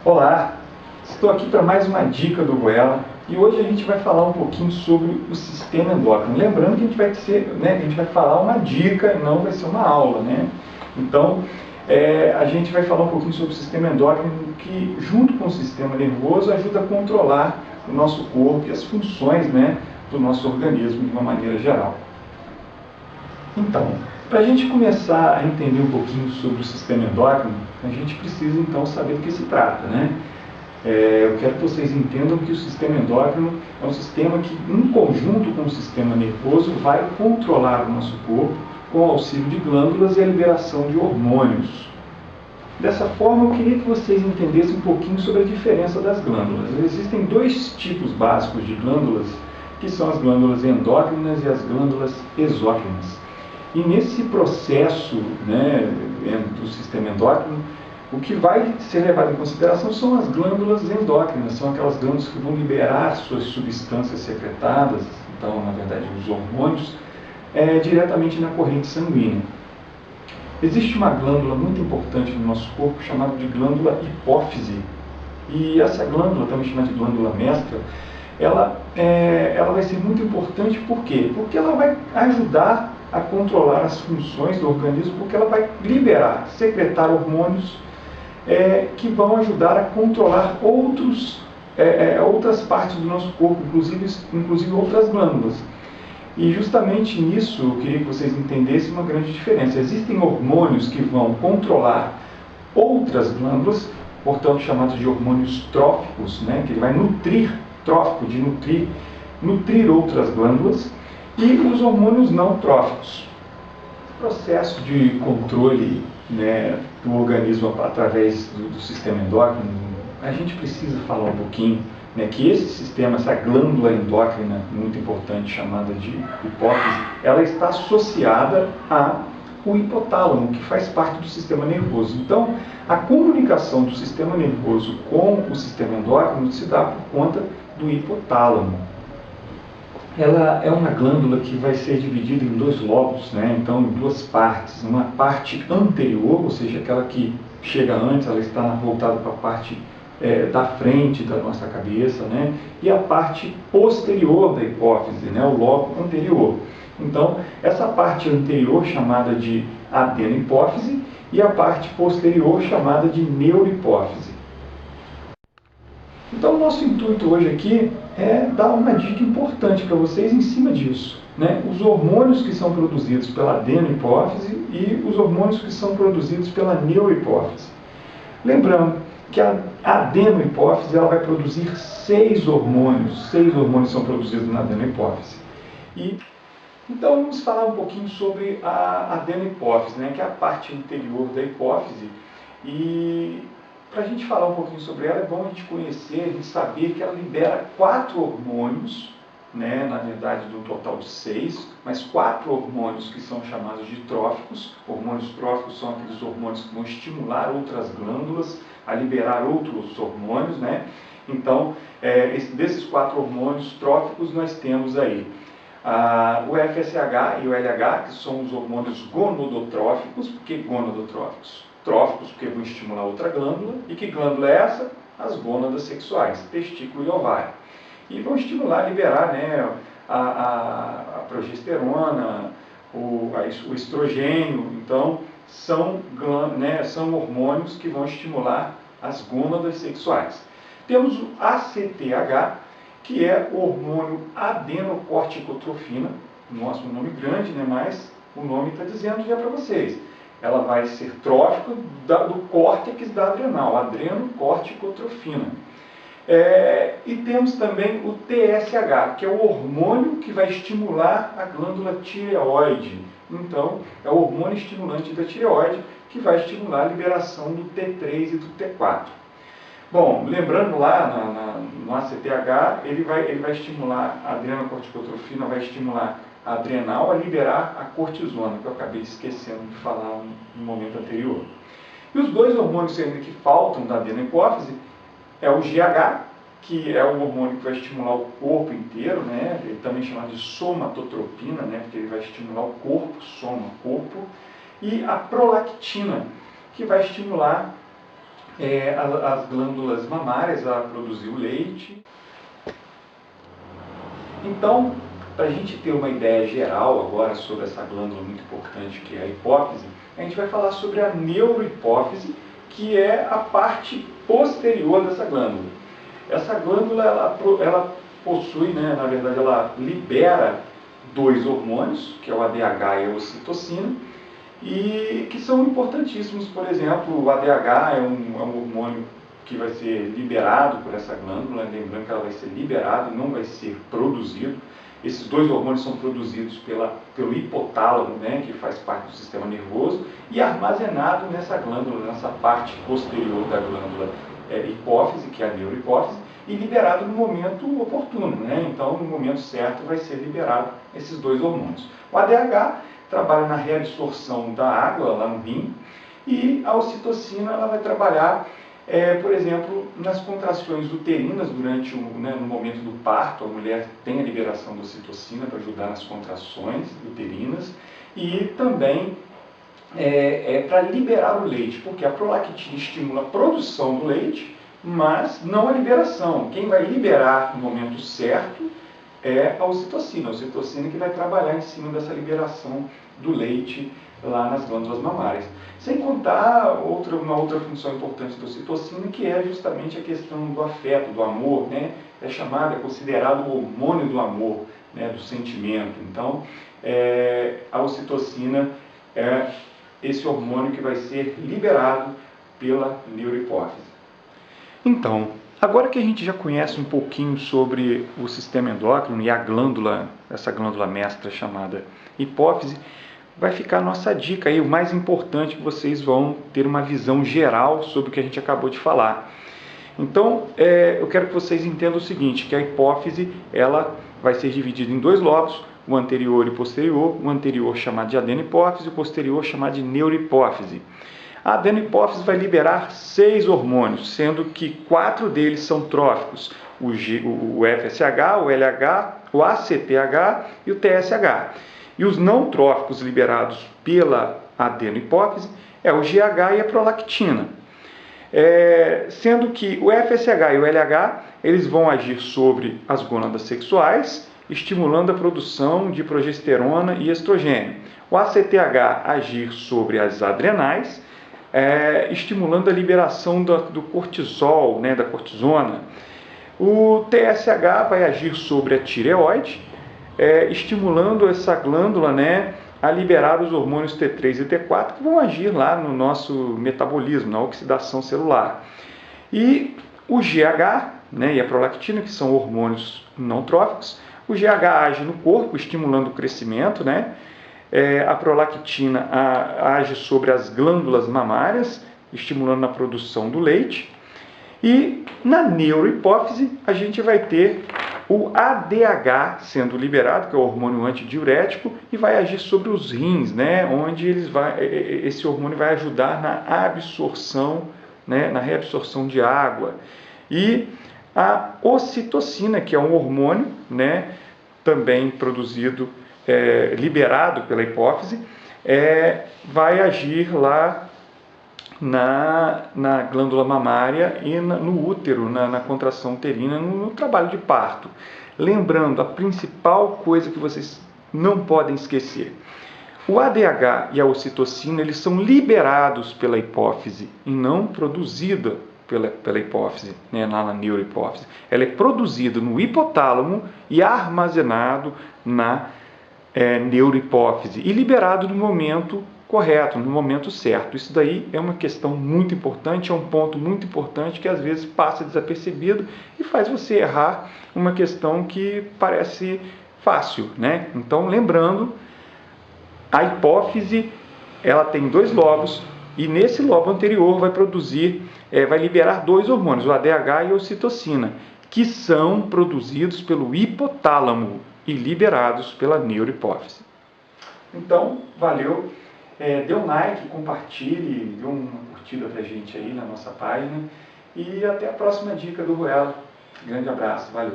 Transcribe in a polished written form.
Olá, estou aqui para mais uma dica do Goela e hoje a gente vai falar um pouquinho sobre o sistema endócrino. Lembrando que a gente vai falar uma dica e não vai ser uma aula, né? Então, a gente vai falar um pouquinho sobre o sistema endócrino que, junto com o sistema nervoso, ajuda a controlar o nosso corpo e as funções, né, do nosso organismo de uma maneira geral. Então, para a gente começar a entender um pouquinho sobre o sistema endócrino, a gente precisa então saber do que se trata, né? Eu quero que vocês entendam que o sistema endócrino é um sistema que, em conjunto com o sistema nervoso, vai controlar o nosso corpo com o auxílio de glândulas e a liberação de hormônios. Dessa forma, eu queria que vocês entendessem um pouquinho sobre a diferença das glândulas. Existem dois tipos básicos de glândulas, que são as glândulas endócrinas e as glândulas exócrinas. E nesse processo, né, do sistema endócrino, o que vai ser levado em consideração são as glândulas endócrinas, são aquelas glândulas que vão liberar suas substâncias secretadas, então, na verdade, os hormônios, diretamente na corrente sanguínea. Existe uma glândula muito importante no nosso corpo chamada de glândula hipófise. E essa glândula, também chamada de glândula mestra, ela vai ser muito importante, por quê? Porque ela vai ajudar a controlar as funções do organismo, porque ela vai liberar, secretar hormônios que vão ajudar a controlar outras partes do nosso corpo, inclusive outras glândulas. E justamente nisso eu queria que vocês entendessem uma grande diferença. Existem hormônios que vão controlar outras glândulas, portanto chamados de hormônios tróficos, né, que ele vai nutrir, trófico de nutrir outras glândulas, e os hormônios não tróficos. O processo de controle, né, do organismo através do sistema endócrino, a gente precisa falar um pouquinho, né, que esse sistema, essa glândula endócrina muito importante chamada de hipófise, ela está associada ao hipotálamo, que faz parte do sistema nervoso. Então, a comunicação do sistema nervoso com o sistema endócrino se dá por conta do hipotálamo. Ela é uma glândula que vai ser dividida em dois lobos, né? Então, em duas partes. Uma parte anterior, ou seja, aquela que chega antes, ela está voltada para a parte da frente da nossa cabeça, né? E a parte posterior da hipófise, né? O lobo anterior. Então, essa parte anterior chamada de adenohipófise e a parte posterior chamada de neurohipófise. Então, o nosso intuito hoje aqui é dar uma dica importante para vocês em cima disso, né? Os hormônios que são produzidos pela adenohipófise e os hormônios que são produzidos pela neurohipófise. Lembrando que a adenohipófise ela vai produzir 6 hormônios. 6 hormônios são produzidos na adenohipófise. Então, vamos falar um pouquinho sobre a adenohipófise, né? Que é a parte anterior da hipófise. E para a gente falar um pouquinho sobre ela, é bom a gente conhecer, a gente saber que ela libera 4 hormônios, né, na verdade, do total de 6, mas 4 hormônios que são chamados de tróficos. Hormônios tróficos são aqueles hormônios que vão estimular outras glândulas a liberar outros hormônios, né? Então, desses 4 hormônios tróficos, nós temos aí o FSH e o LH, que são os hormônios gonadotróficos. Por que gonadotróficos? Tróficos, porque vão estimular outra glândula. E que glândula é essa? As gônadas sexuais, testículo e ovário. E vão estimular, liberar, né, a progesterona, o estrogênio. Então, são hormônios que vão estimular as gônadas sexuais. Temos o ACTH, que é o hormônio adenocorticotrofina. Nossa, um nome grande, né, mas o nome está dizendo já para vocês. Ela vai ser trófico do córtex da adrenal, adrenocorticotrofina. E temos também o TSH, que é o hormônio que vai estimular a glândula tireoide. Então, é o hormônio estimulante da tireoide que vai estimular a liberação do T3 e do T4. Bom, lembrando lá no ACTH, ele vai estimular a adrenocorticotrofina, vai estimular a adrenal a liberar a cortisona, que eu acabei esquecendo de falar no momento anterior. E os 2 hormônios ainda que faltam da adenohipófise é o GH, que é o hormônio que vai estimular o corpo inteiro, né? Ele também chamado de somatotropina, né? Porque ele vai estimular o corpo, soma, corpo. E a prolactina, que vai estimular as glândulas mamárias a produzir o leite. Então, para a gente ter uma ideia geral agora sobre essa glândula muito importante que é a hipófise, a gente vai falar sobre a neurohipófise, que é a parte posterior dessa glândula. Essa glândula ela possui, na verdade, ela libera dois hormônios, que é o ADH e a ocitocina, e que são importantíssimos. Por exemplo, o ADH é um hormônio que vai ser liberado por essa glândula, lembrando que ela vai ser liberada, não vai ser produzido. Esses dois hormônios são produzidos pelo hipotálamo, que faz parte do sistema nervoso, e armazenado nessa glândula, nessa parte posterior da glândula hipófise, que é a neurohipófise, e liberado no momento oportuno. Então, no momento certo, vai ser liberado esses dois hormônios. O ADH trabalha na reabsorção da água lá no rim, e a ocitocina ela vai trabalhar, por exemplo, nas contrações uterinas durante no momento do parto. A mulher tem a liberação da ocitocina para ajudar nas contrações uterinas, e também para liberar o leite, porque a prolactina estimula a produção do leite, mas não a liberação. Quem vai liberar no momento certo é a ocitocina que vai trabalhar em cima dessa liberação do leite lá nas glândulas mamárias. Sem contar uma outra função importante da ocitocina, que é justamente a questão do afeto, do amor, é considerado o hormônio do amor, do sentimento. Então, a ocitocina é esse hormônio que vai ser liberado pela neurohipófise. Então, agora que a gente já conhece um pouquinho sobre o sistema endócrino e essa glândula mestra chamada hipófise, vai ficar a nossa dica aí, o mais importante, que vocês vão ter uma visão geral sobre o que a gente acabou de falar. Então, eu quero que vocês entendam o seguinte, que a hipófise ela vai ser dividida em dois lobos, o anterior e o posterior, o anterior chamado de adenohipófise, o posterior chamado de neurohipófise. A adenohipófise vai liberar 6 hormônios, sendo que 4 deles são tróficos, o FSH, o LH, o ACTH e o TSH. E os não tróficos liberados pela adenohipófise é o GH e a prolactina. Sendo que o FSH e o LH eles vão agir sobre as gônadas sexuais, estimulando a produção de progesterona e estrogênio. O ACTH agir sobre as adrenais, estimulando a liberação do cortisol, da cortisona. O TSH vai agir sobre a tireoide, estimulando essa glândula a liberar os hormônios T3 e T4, que vão agir lá no nosso metabolismo, na oxidação celular. E o GH e a prolactina, que são hormônios não tróficos, o GH age no corpo, estimulando o crescimento, a prolactina age sobre as glândulas mamárias, estimulando a produção do leite. E na neurohipófise a gente vai ter o ADH sendo liberado, que é o hormônio antidiurético, e vai agir sobre os rins, onde esse hormônio vai ajudar na absorção, na reabsorção de água. E a ocitocina, que é um hormônio, também produzido, liberado pela hipófise, vai agir lá na glândula mamária e no útero, na contração uterina, no trabalho de parto. Lembrando, a principal coisa que vocês não podem esquecer: o ADH e a ocitocina eles são liberados pela hipófise e não produzida pela hipófise, na neurohipófise. Ela é produzida no hipotálamo e armazenado na neurohipófise e liberado no momento correto, no momento certo. Isso daí é uma questão muito importante, é um ponto muito importante que às vezes passa desapercebido e faz você errar uma questão que parece fácil, Então, lembrando, a hipófise ela tem 2 lobos e nesse lobo anterior vai liberar 2 hormônios, o ADH e a ocitocina, que são produzidos pelo hipotálamo e liberados pela neurohipófise. Então, valeu! Dê um like, compartilhe, dê uma curtida pra gente aí na nossa página e até a próxima dica do Ruela. Grande abraço, valeu!